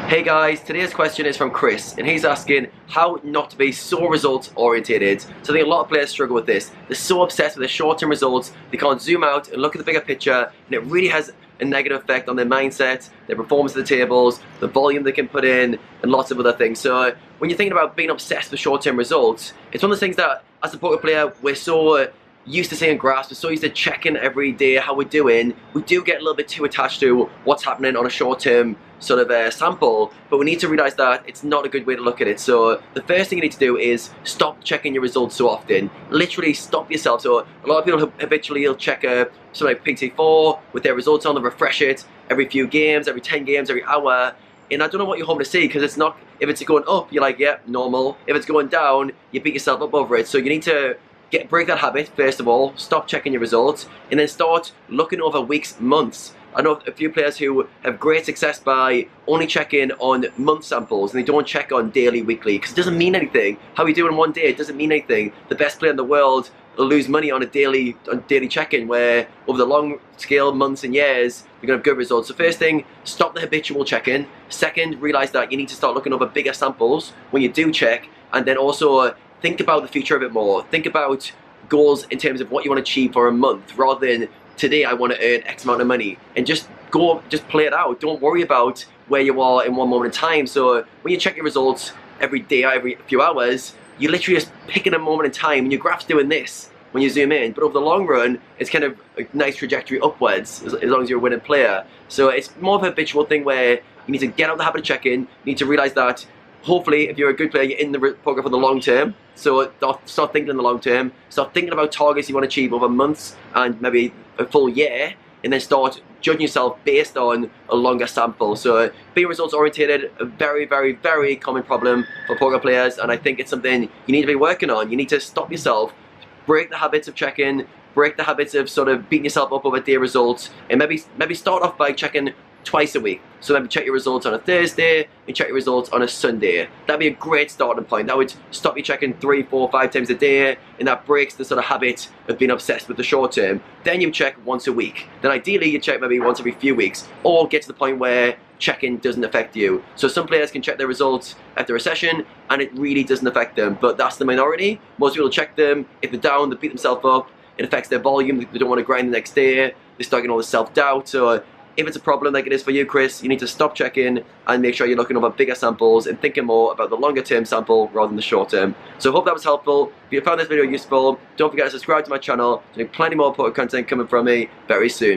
Hey guys, today's question is from Chris, and he's asking how not to be so results orientated. So I think a lot of players struggle with this. They're so obsessed with the short-term results, they can't zoom out and look at the bigger picture, and it really has a negative effect on their mindset, their performance at the tables, the volume they can put in, and lots of other things. So when you're thinking about being obsessed with short-term results, it's one of those things that as a poker player, we're so used to seeing graphs, we're so used to checking every day how we're doing, we do get a little bit too attached to what's happening on a short-term sort of sample, but we need to realize that it's not a good way to look at it. So the first thing you need to do is stop checking your results so often. Literally stop yourself. So a lot of people habitually will check something like PT4 with their results on, they'll refresh it every few games, every 10 games, every hour. And I don't know what you're hoping to see, because it's not, if it's going up, you're like, yeah, normal. If it's going down, you beat yourself up over it. So you need to break that habit, first of all, stop checking your results, and then start looking over weeks, months. I know a few players who have great success by only checking on month samples, and they don't check on daily, weekly, because it doesn't mean anything. How you do in one day, it doesn't mean anything. The best player in the world will lose money on a daily check-in, where over the long scale, months and years, you're going to have good results. So first thing, stop the habitual check-in. Second, realize that you need to start looking over bigger samples when you do check, and then also think about the future a bit more. Think about goals in terms of what you want to achieve for a month, rather than today I want to earn X amount of money, and just play it out. Don't worry about where you are in one moment in time. So when you check your results every day or every few hours, you're literally just picking a moment in time, and your graph's doing this when you zoom in. But over the long run, it's kind of a nice trajectory upwards as long as you're a winning player. So it's more of a habitual thing where you need to get out of the habit of checking. You need to realize that hopefully, if you're a good player, you're in the poker for the long term. So start thinking in the long term. Start thinking about targets you want to achieve over months and maybe a full year, and then start judging yourself based on a longer sample. So being results oriented, a very, very, very common problem for poker players, and I think it's something you need to be working on. You need to stop yourself, break the habits of checking, break the habits of sort of beating yourself up over day results, and maybe start off by checking twice a week. So maybe check your results on a Thursday and check your results on a Sunday. That'd be a great starting point. That would stop you checking 3, 4, 5 times a day, and that breaks the sort of habit of being obsessed with the short term. Then you check once a week. Then ideally you check maybe once every few weeks, or get to the point where checking doesn't affect you. So some players can check their results after a session and it really doesn't affect them, but that's the minority. Most people check them, if they're down, they beat themselves up, it affects their volume, they don't want to grind the next day, they start getting all this self-doubt. So if it's a problem like it is for you, Chris, you need to stop checking and make sure you're looking over bigger samples and thinking more about the longer term sample rather than the short term. So I hope that was helpful. If you found this video useful, don't forget to subscribe to my channel. There's plenty more poker content coming from me very soon.